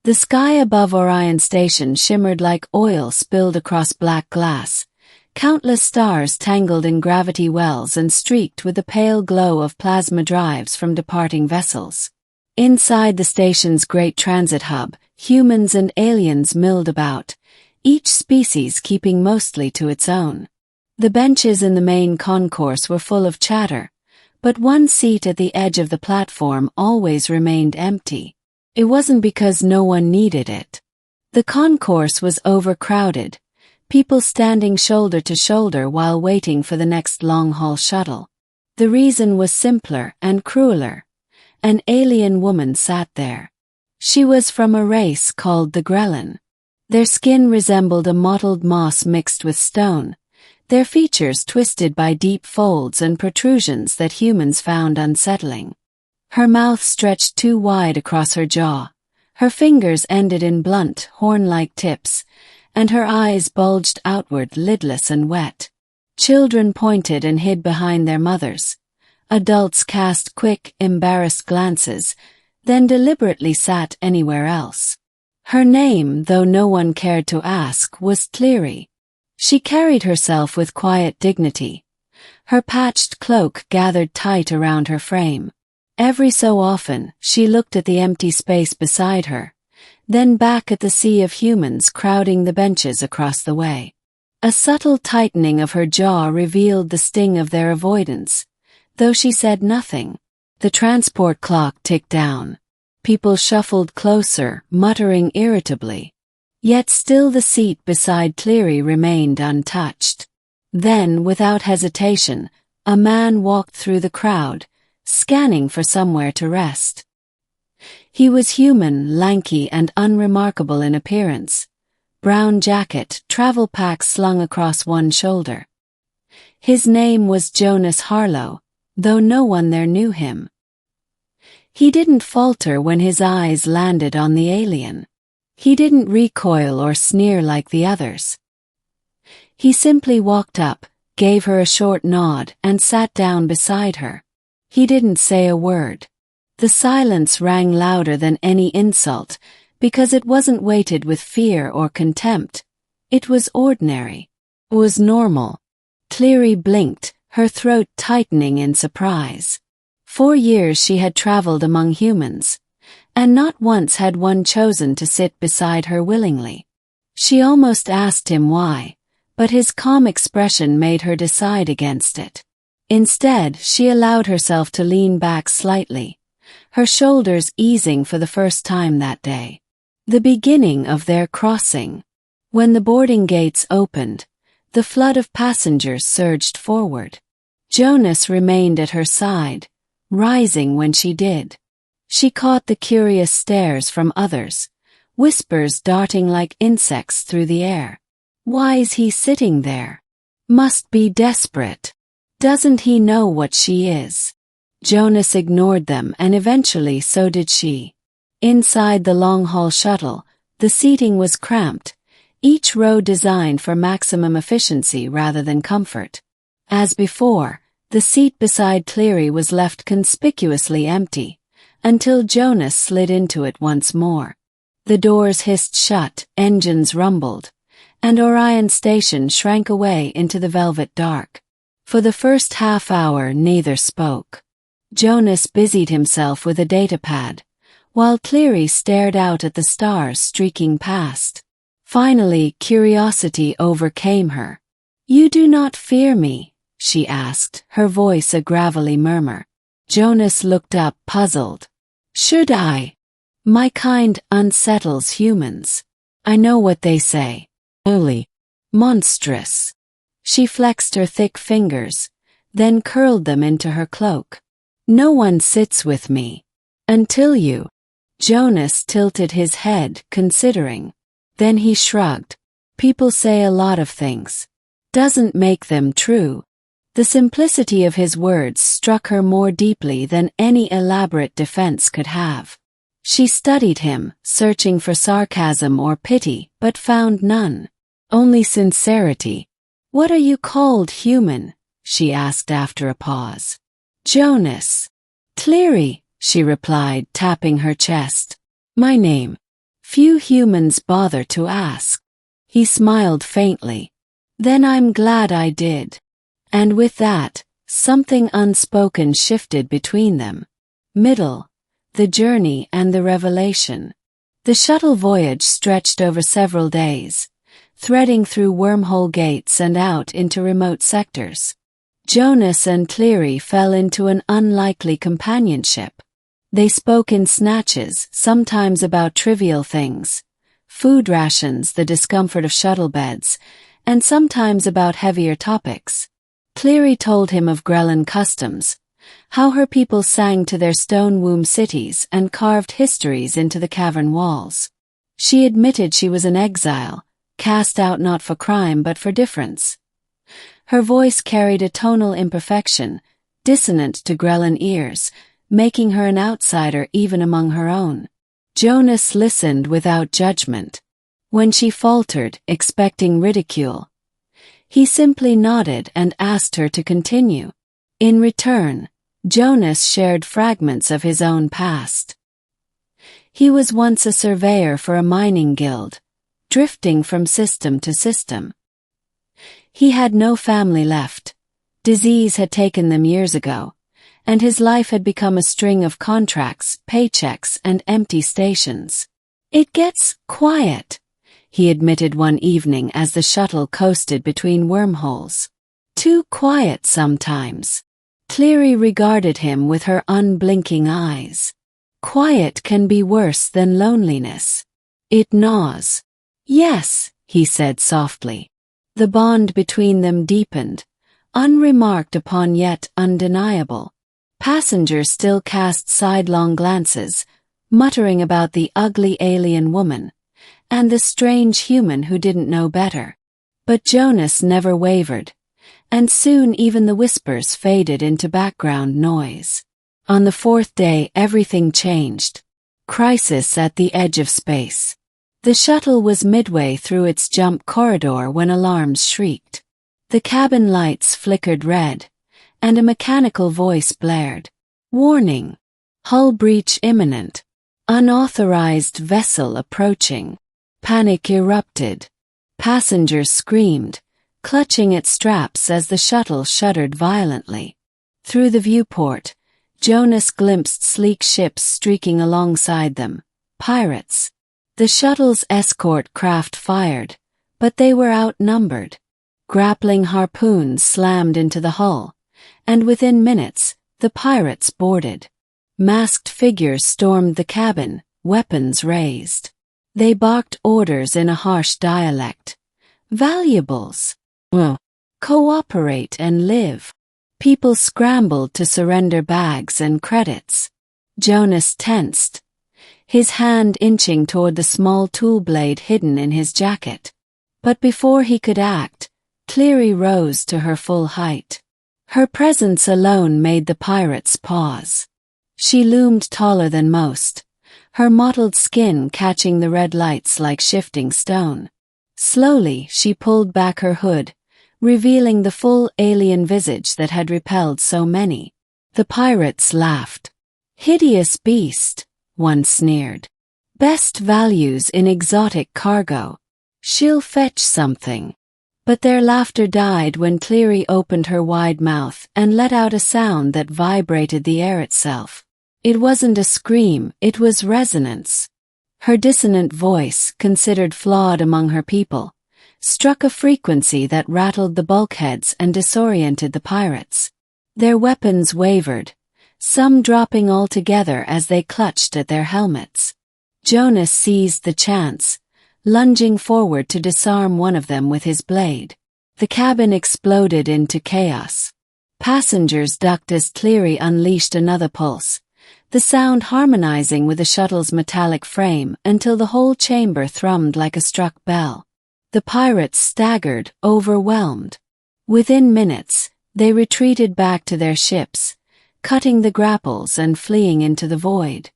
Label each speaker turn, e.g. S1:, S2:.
S1: The sky above Orion Station shimmered like oil spilled across black glass, countless stars tangled in gravity wells and streaked with the pale glow of plasma drives from departing vessels. Inside the station's great transit hub, humans and aliens milled about, each species keeping mostly to its own. The benches in the main concourse were full of chatter, but one seat at the edge of the platform always remained empty. It wasn't because no one needed it. The concourse was overcrowded, people standing shoulder to shoulder while waiting for the next long-haul shuttle. The reason was simpler and crueler. An alien woman sat there. She was from a race called the Grellan. Their skin resembled a mottled moss mixed with stone, their features twisted by deep folds and protrusions that humans found unsettling. Her mouth stretched too wide across her jaw, her fingers ended in blunt, horn-like tips, and her eyes bulged outward lidless and wet. Children pointed and hid behind their mothers. Adults cast quick, embarrassed glances, then deliberately sat anywhere else. Her name, though no one cared to ask, was Cleary. She carried herself with quiet dignity. Her patched cloak gathered tight around her frame. Every so often, she looked at the empty space beside her, then back at the sea of humans crowding the benches across the way. A subtle tightening of her jaw revealed the sting of their avoidance, though she said nothing. The transport clock ticked down. People shuffled closer, muttering irritably. Yet still the seat beside Cleary remained untouched. Then, without hesitation, a man walked through the crowd, scanning for somewhere to rest. He was human, lanky and unremarkable in appearance. Brown jacket, travel pack slung across one shoulder. His name was Jonas Harlow, though no one there knew him. He didn't falter when his eyes landed on the alien. He didn't recoil or sneer like the others. He simply walked up, gave her a short nod, and sat down beside her. He didn't say a word. The silence rang louder than any insult, because it wasn't weighted with fear or contempt. It was ordinary. It was normal. Cleary blinked, her throat tightening in surprise. 4 years she had traveled among humans, and not once had one chosen to sit beside her willingly. She almost asked him why, but his calm expression made her decide against it. Instead, she allowed herself to lean back slightly, her shoulders easing for the first time that day. The beginning of their crossing. When the boarding gates opened, the flood of passengers surged forward. Jonas remained at her side, rising when she did. She caught the curious stares from others, whispers darting like insects through the air. Why's he sitting there? Must be desperate. Doesn't he know what she is? Jonas ignored them, and eventually so did she. Inside the long-haul shuttle, the seating was cramped, each row designed for maximum efficiency rather than comfort. As before, the seat beside Cleary was left conspicuously empty, until Jonas slid into it once more. The doors hissed shut, engines rumbled, and Orion Station shrank away into the velvet dark. For the first half hour neither spoke. Jonas busied himself with a datapad, while Cleary stared out at the stars streaking past. Finally, curiosity overcame her. "You do not fear me?" she asked, her voice a gravelly murmur. Jonas looked up, puzzled. "Should I? My kind unsettles humans. I know what they say. Ugly. Monstrous." She flexed her thick fingers, then curled them into her cloak. "No one sits with me. Until you." Jonas tilted his head, considering. Then he shrugged. "People say a lot of things. Doesn't make them true." The simplicity of his words struck her more deeply than any elaborate defense could have. She studied him, searching for sarcasm or pity, but found none. Only sincerity. "What are you called, human?" she asked after a pause. "Jonas." "Cleary," she replied, tapping her chest. "My name." Few humans bother to ask. He smiled faintly. Then I'm glad I did. And with that, something unspoken shifted between them. Middle, the journey and the revelation. The shuttle voyage stretched over several days, threading through wormhole gates and out into remote sectors. Jonas and Cleary fell into an unlikely companionship. They spoke in snatches, sometimes about trivial things, food rations, the discomfort of shuttle beds, and sometimes about heavier topics. Cleary told him of Grellan customs, how her people sang to their stone womb cities and carved histories into the cavern walls. She admitted she was an exile, cast out not for crime but for difference. Her voice carried a tonal imperfection, dissonant to Grellan ears, making her an outsider even among her own. Jonas listened without judgment. When she faltered, expecting ridicule, he simply nodded and asked her to continue. In return, Jonas shared fragments of his own past. He was once a surveyor for a mining guild, drifting from system to system. He had no family left. Disease had taken them years ago, and his life had become a string of contracts, paychecks, and empty stations. It gets quiet, he admitted one evening as the shuttle coasted between wormholes. Too quiet sometimes. Cleary regarded him with her unblinking eyes. Quiet can be worse than loneliness. It gnaws. Yes, he said softly. The bond between them deepened, unremarked upon yet undeniable. Passengers still cast sidelong glances, muttering about the ugly alien woman, and the strange human who didn't know better. But Jonas never wavered, and soon even the whispers faded into background noise. On the fourth day everything changed. Crisis at the edge of space. The shuttle was midway through its jump corridor when alarms shrieked. The cabin lights flickered red, and a mechanical voice blared. Warning! Hull breach imminent. Unauthorized vessel approaching. Panic erupted. Passengers screamed, clutching at straps as the shuttle shuddered violently. Through the viewport, Jonas glimpsed sleek ships streaking alongside them. Pirates. The shuttle's escort craft fired, but they were outnumbered. Grappling harpoons slammed into the hull, and within minutes, the pirates boarded. Masked figures stormed the cabin, weapons raised. They barked orders in a harsh dialect. Valuables. Cooperate and live. People scrambled to surrender bags and credits. Jonas tensed, his hand inching toward the small tool blade hidden in his jacket. But before he could act, Cleary rose to her full height. Her presence alone made the pirates pause. She loomed taller than most, her mottled skin catching the red lights like shifting stone. Slowly she pulled back her hood, revealing the full alien visage that had repelled so many. The pirates laughed. Hideous beast, one sneered. Best values in exotic cargo. She'll fetch something. But their laughter died when Cleary opened her wide mouth and let out a sound that vibrated the air itself. It wasn't a scream, it was resonance. Her dissonant voice, considered flawed among her people, struck a frequency that rattled the bulkheads and disoriented the pirates. Their weapons wavered, some dropping altogether as they clutched at their helmets. Jonas seized the chance, lunging forward to disarm one of them with his blade. The cabin exploded into chaos. Passengers ducked as Cleary unleashed another pulse, the sound harmonizing with the shuttle's metallic frame until the whole chamber thrummed like a struck bell. The pirates staggered, overwhelmed. Within minutes, they retreated back to their ships, cutting the grapples and fleeing into the void.